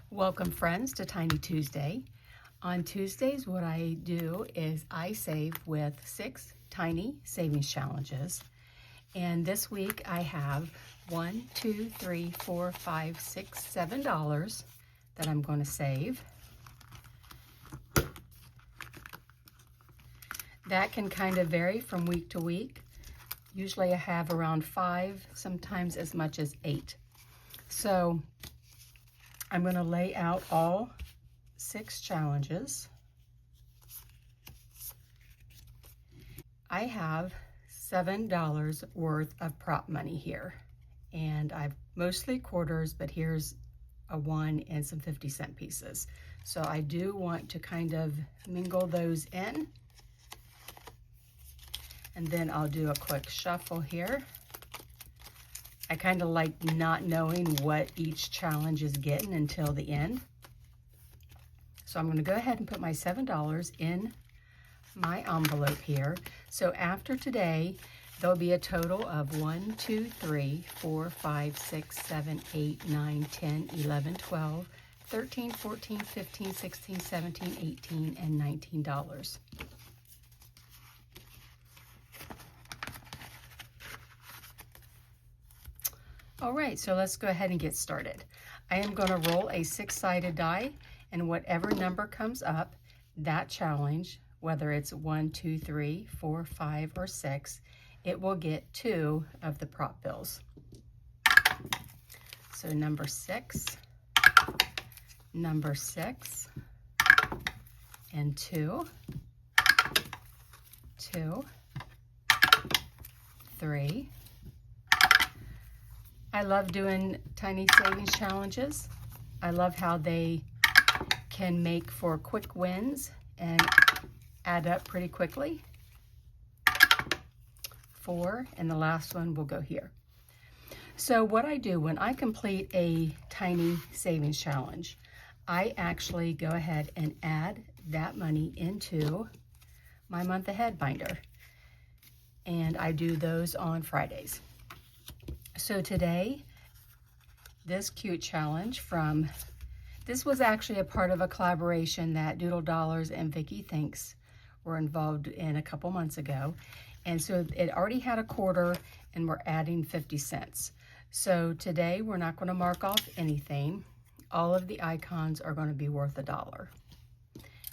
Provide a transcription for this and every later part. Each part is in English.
Welcome friends to Tiny Tuesday. On Tuesdays what I do is I save with 6 tiny savings challenges. And this week I have $1, $2, $3, $4, $5, $6, $7 that I'm going to save. That can kind of vary from week to week. Usually I have around 5, sometimes as much as 8. So I'm going to lay out all 6 challenges. I have $7 worth of prop money here, and I've mostly quarters, but here's a 1 and some 50-cent pieces. So I do want to kind of mingle those in, and then I'll do a quick shuffle here. I kind of like not knowing what each challenge is getting until the end. So I'm going to go ahead and put my $7 in my envelope here. So after today, there'll be a total of 1, 2, 3, 4, 5, 6, 7, 8, 9, 10, 11, 12, 13, 14, 15, 16, 17, 18, and $19. All right, so let's go ahead and get started. I am going to roll a 6-sided die, and whatever number comes up, that challenge, whether it's 1, 2, 3, 4, 5, or 6, it will get 2 of the prop bills. So number 6, and 2, 2, 3. I love doing tiny savings challenges. I love how they can make for quick wins and add up pretty quickly. 4, and the last one will go here. So what I do when I complete a tiny savings challenge, I actually go ahead and add that money into my month ahead binder. And I do those on Fridays. So today, this cute challenge this was actually a part of a collaboration that Doodle Dollars and Vicki Thinks were involved in a couple months ago. And so it already had a quarter, and we're adding 50 cents. So today we're not going to mark off anything. All of the icons are going to be worth $1.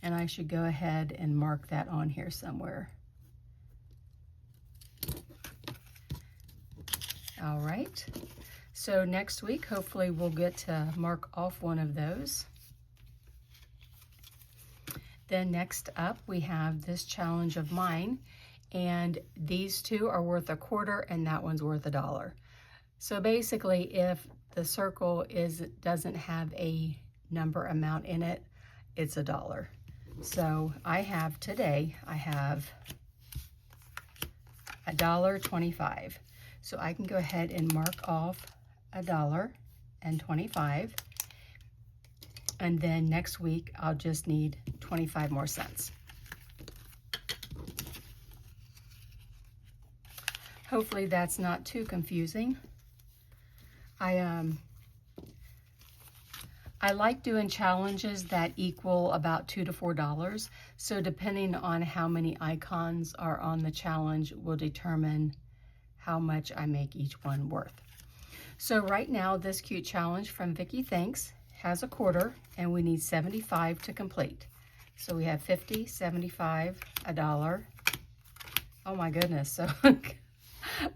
And I should go ahead and mark that on here somewhere. All right, so next week, hopefully we'll get to mark off one of those. Then next up, we have this challenge of mine, and these 2 are worth a quarter, and that one's worth $1. So basically, if the circle doesn't have a number amount in it, it's $1. So I have $1.25. So I can go ahead and mark off $1.25, and then next week I'll just need 25 more cents. Hopefully that's not too confusing. I like doing challenges that equal about $2 to $4. So depending on how many icons are on the challenge will determine how much I make each one worth. So right now, this cute challenge from Vicki Thinks has a quarter, and we need 75 to complete. So we have 50, 75, $1. Oh my goodness. So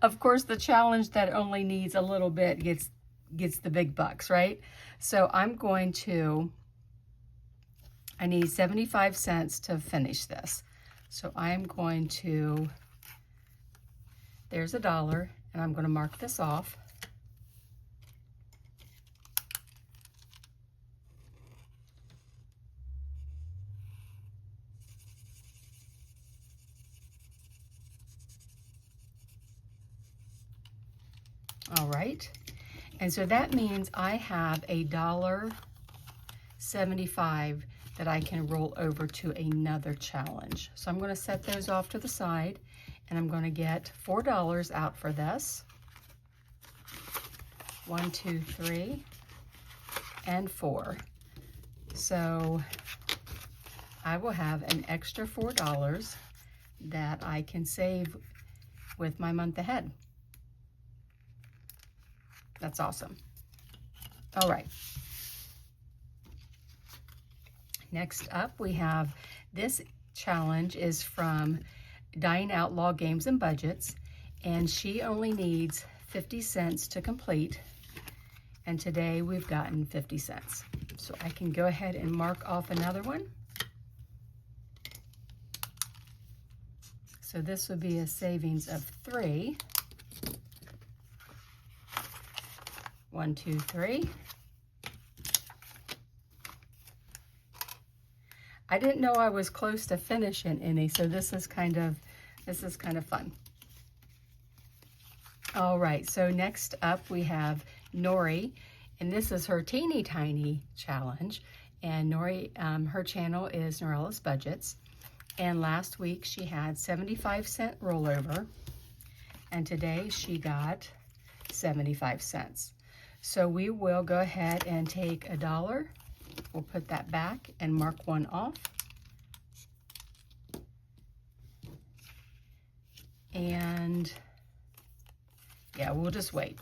of course the challenge that only needs a little bit gets the big bucks, right? So I need 75 cents to finish this. So I'm going to, there's $1, and I'm going to mark this off. All right, and so that means I have $1.75 that I can roll over to another challenge. So I'm going to set those off to the side, and I'm going to get $4 out for this. 1, 2, 3, and 4. So I will have an extra $4 that I can save with my month ahead. That's awesome. All right. Next up, we have this challenge is from Dying Outlaw Games and Budgets, and she only needs 50 cents to complete. And today we've gotten 50 cents. So I can go ahead and mark off another one. So this would be a savings of 3. 1, 2, 3. I didn't know I was close to finishing any, so this is kind of fun. All right, so next up we have Nori, and this is her teeny tiny challenge. And Nori, her channel is Norella's Budgets. And last week she had 75-cent rollover, and today she got 75 cents. So we will go ahead and take $1. We'll put that back and mark one off. And yeah, we'll just wait.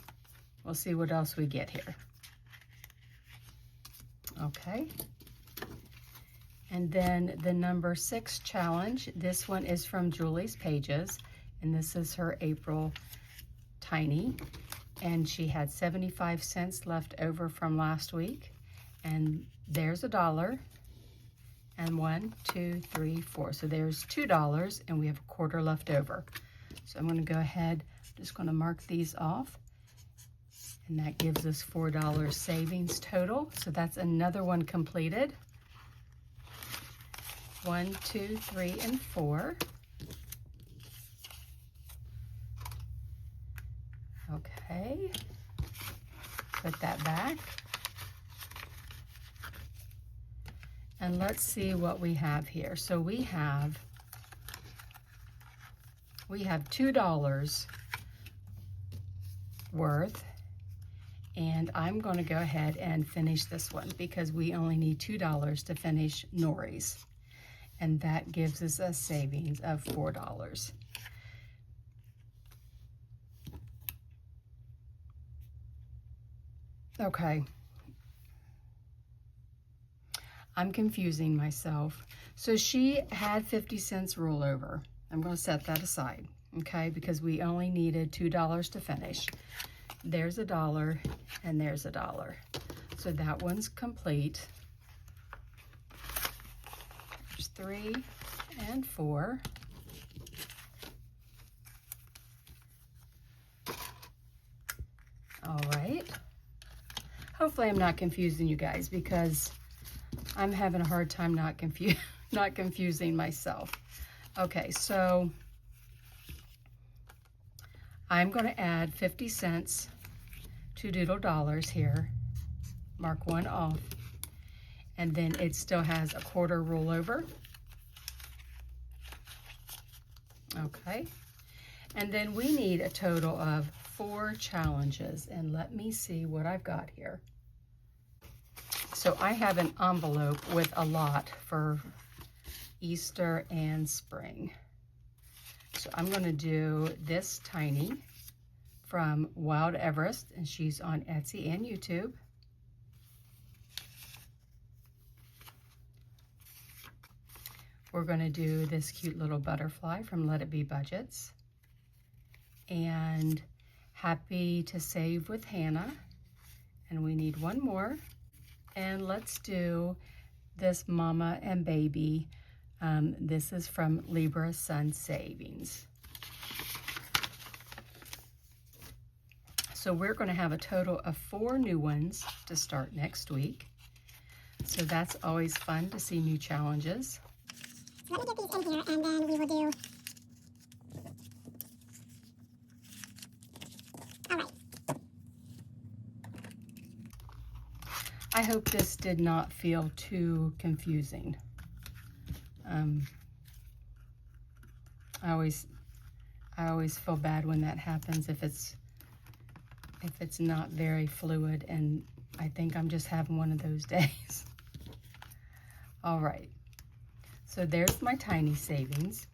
We'll see what else we get here. Okay. And then the number 6 challenge, this one is from Julie's Pages, and this is her April tiny. And she had 75 cents left over from last week. And there's $1. And 1, 2, 3, 4. So there's $2, and we have a quarter left over. So I'm going to go ahead, I'm just going to mark these off. And that gives us $4 savings total. So that's another one completed. 1, 2, 3, and 4. Okay. Put that back. And let's see what we have here. So we have $2 worth, and I'm going to go ahead and finish this one because we only need $2 to finish Nori's, and that gives us a savings of $4. Okay. I'm confusing myself. So she had 50 cents rollover. I'm going to set that aside, okay, because we only needed $2 to finish. There's $1 and there's $1. So that one's complete. There's 3 and 4. All right. Hopefully I'm not confusing you guys because I'm having a hard time not confusing myself. Okay, so I'm going to add 50 cents to Doodle Dollars here. Mark one off. And then it still has a quarter rollover. Okay. And then we need a total of 4 challenges. And let me see what I've got here. So I have an envelope with a lot for Easter and spring. So I'm going to do this tiny from Wild Everest, and she's on Etsy and YouTube. We're going to do this cute little butterfly from Let It Be Budgets. And Happy to Save with Hannah. And we need one more. And let's do this Mama and Baby. This is from Libra Sun Savings. So we're going to have a total of 4 new ones to start next week. So that's always fun to see new challenges. So let me get these in here, and then we will do... All right. I hope this did not feel too confusing. I always feel bad when that happens if it's not very fluid, and I think I'm just having one of those days. All right, so there's my tiny savings.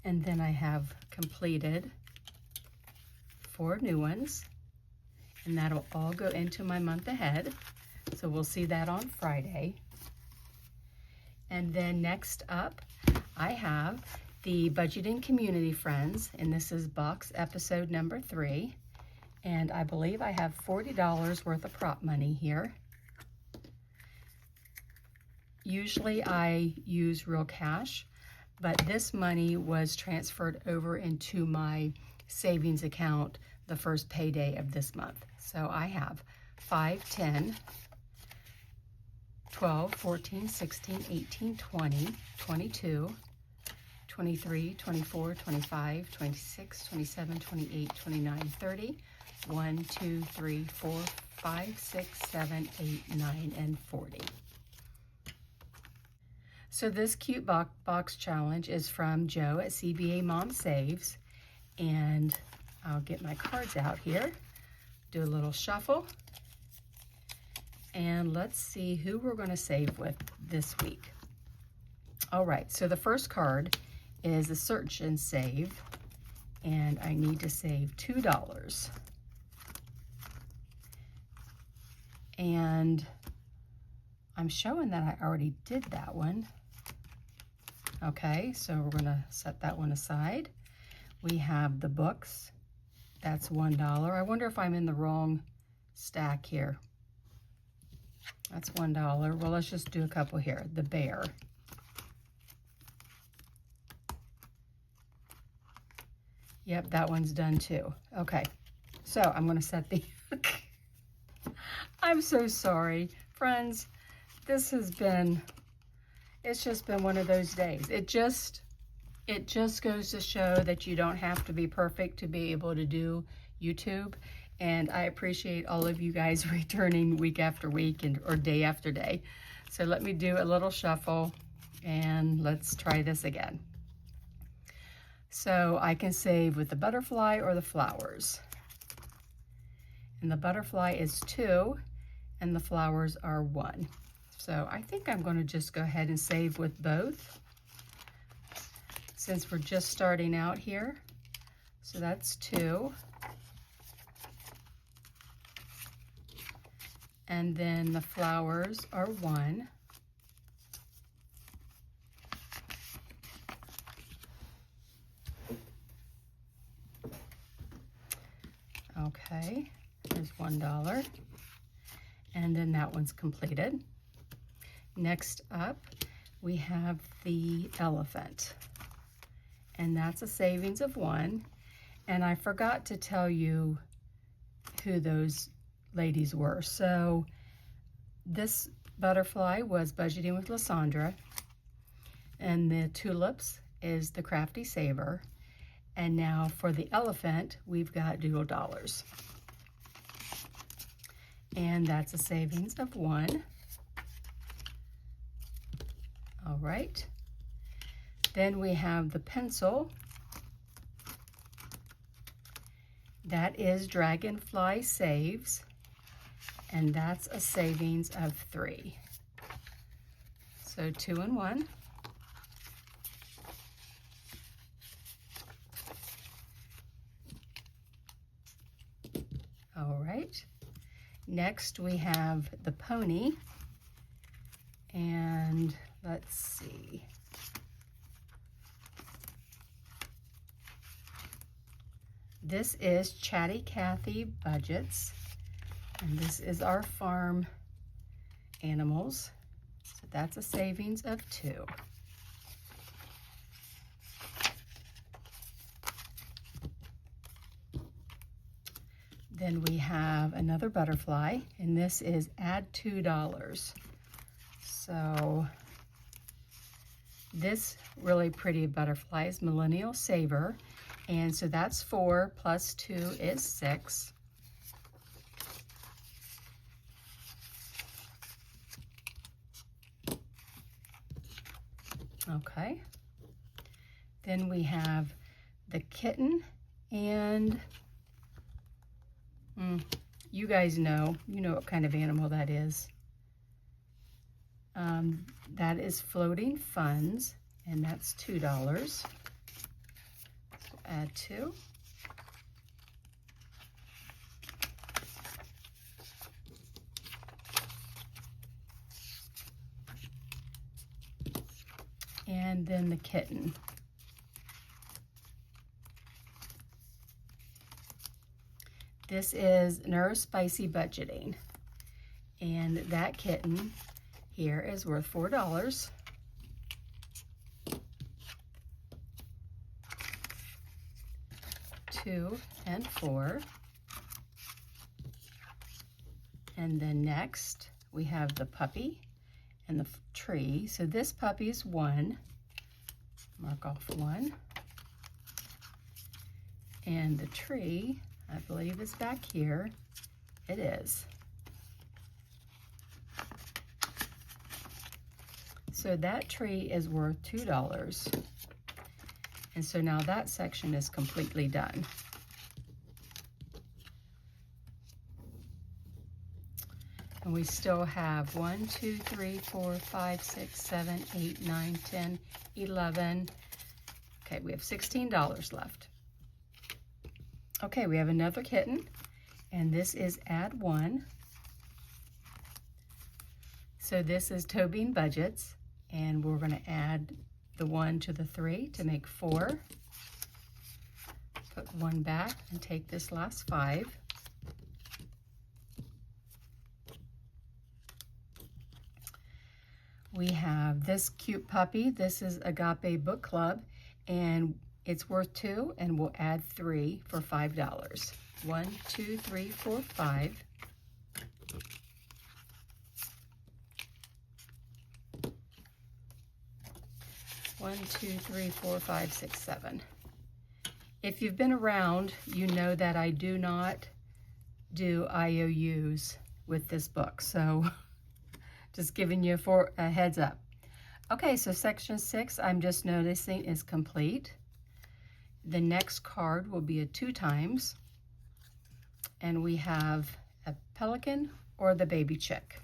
And then I have completed 4 new ones, and that'll all go into my month ahead. So we'll see that on Friday. And then next up, I have the Budgeting Community Friends, and this is box episode number 3. And I believe I have $40 worth of prop money here. Usually I use real cash, but this money was transferred over into my savings account the first payday of this month. So I have 5, 10, 12, 14, 16, 18, 20, 22, 23, 24, 25, 26, 27, 28, 29, 30, 1, 2, 3, 4, 5, 6, 7, 8, 9, and 40. So this cute box challenge is from Joe at CBA Mom Saves, and I'll get my cards out here, do a little shuffle, and let's see who we're going to save with this week. All right, so the first card is a search and save, and I need to save $2. And I'm showing that I already did that one. Okay, so we're gonna set that one aside. We have the books, that's $1. I wonder if I'm in the wrong stack here. That's $1. Well, let's just do a couple here. The bear. Yep, that one's done too. Okay, so I'm gonna set the, I'm so sorry, friends. This has been, it's just been one of those days. It just goes to show that you don't have to be perfect to be able to do YouTube. And I appreciate all of you guys returning week after week or day after day. So let me do a little shuffle and let's try this again. So I can save with the butterfly or the flowers. And the butterfly is 2 and the flowers are 1. So I think I'm going to just go ahead and save with both since we're just starting out here. So that's 2. And then the flowers are 1. Okay, there's $1. And then that one's completed. Next up, we have the elephant, and that's a savings of 1. And I forgot to tell you who those ladies were. So this butterfly was Budgeting with Lysandra, and the tulips is the Crafty Saver. And now for the elephant, we've got Doodle Dollars. And that's a savings of 1. All right. Then we have the pencil. That is Dragonfly Saves, and that's a savings of 3. So 2 and 1. All right. Next we have the pony, and let's see. This is Chatty KathyBudgets, and this is our farm animals. So that's a savings of 2. Then we have another butterfly, and this is add $2. So this really pretty butterfly is Millennial Saver, and so that's 4 plus 2 is 6. Okay. Then we have the kitten, and You guys know, you know what kind of animal that is. That is floating funds, and that's $2. So add 2. And then the kitten. This is Spicy Budgeting, and that kitten here is worth $4. $2 and $4. And then next we have the puppy and the tree. So this puppy is 1. Mark off 1. And the tree, I believe, is back here. It is. So that tree is worth $2. And so now that section is completely done. And we still have 1, 2, 3, 4, 5, 6, 7, 8, 9, 10, 11. Okay, we have $16 left. Okay, we have another kitten, and this is add 1. So this is KathyBudgets, and we're going to add the 1 to the 3 to make 4. Put 1 back and take this last 5. We have this cute puppy. This is Agape Book Club, and it's worth 2, and we'll add 3 for $5. 1, 2, 3, 4, 5. One, 2, 3, 4, 5, 6, 7. If you've been around, you know that I do not do IOUs with this book, so just giving you a heads up. Okay, so section 6, I'm just noticing, is complete. The next card will be a 2 times, and we have a pelican or the baby chick.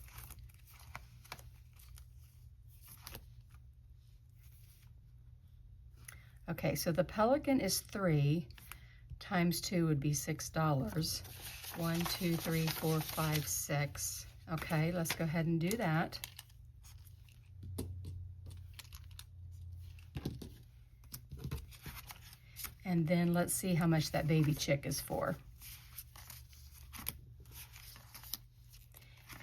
Okay, so the pelican is 3 times 2 would be $6. 1, 2, 3, 4, 5, 6. Okay, let's go ahead and do that. And then let's see how much that baby chick is for.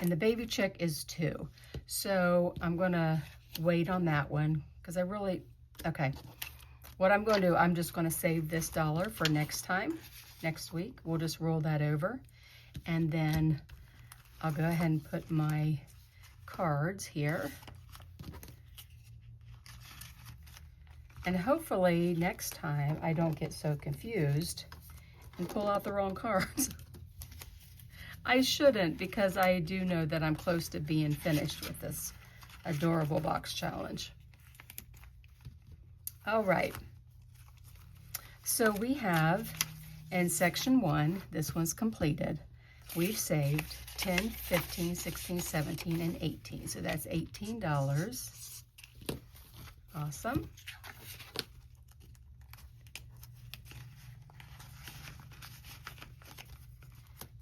And the baby chick is 2. So I'm gonna wait on that one because okay. What I'm going to do, I'm just going to save this $1 for next time, next week. We'll just roll that over, and then I'll go ahead and put my cards here. And hopefully next time I don't get so confused and pull out the wrong cards. I shouldn't, because I do know that I'm close to being finished with this adorable box challenge. All right, so we have in section 1, this one's completed. We've saved 10, 15, 16, 17, and 18. So that's $18. Awesome.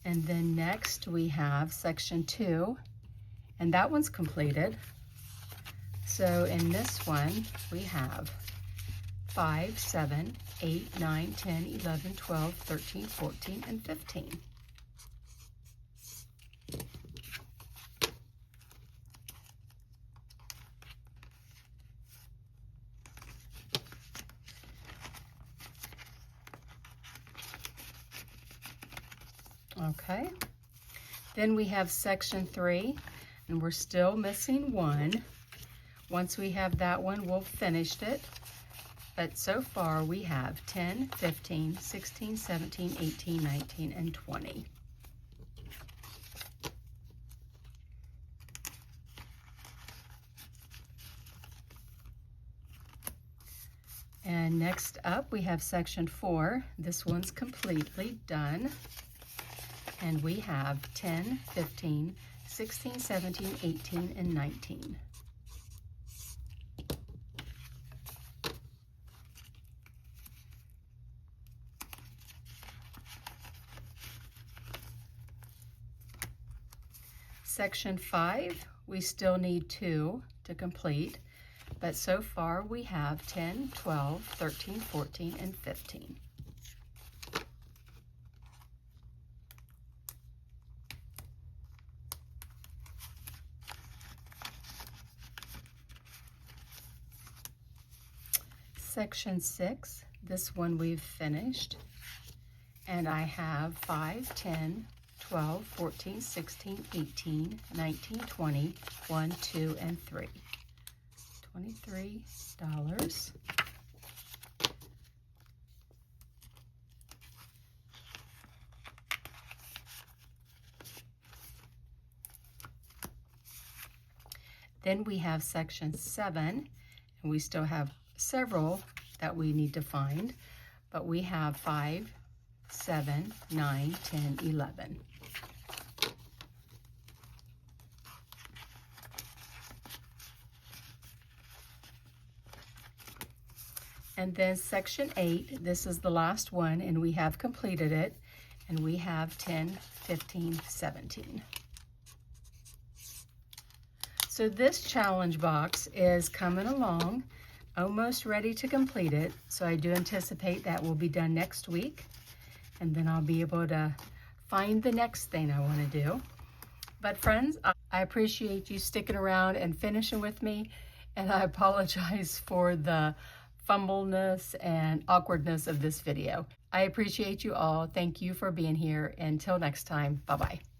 And then next we have section 2, and that one's completed. So in this one, we have 5, 7, 8, 9, 10, 11, 12, 13, 14, and 15. Okay, then we have section 3, and we're still missing 1. Once we have that one, we'll finish it. But so far we have 10, 15, 16, 17, 18, 19, and 20. And next up we have section 4. This one's completely done. And we have 10, 15, 16, 17, 18, and 19. Section 5, we still need 2 to complete, but so far we have 10, 12, 13, 14, and 15. Section 6, this one we've finished, and I have 5, 10, 12, 14, 16, 18, 19, 20, 1, 2, and 3. $23. Then we have section 7, and we still have several that we need to find, but we have 5, 7, 9, 10, 11. And then section 8, this is the last one, and we have completed it, and we have 10, 15, 17. So this challenge box is coming along, almost ready to complete it. So I do anticipate that will be done next week, and then I'll be able to find the next thing I want to do. But friends, I appreciate you sticking around and finishing with me, and I apologize for the fumbleness and awkwardness of this video. I appreciate you all. Thank you for being here. Until next time, bye-bye.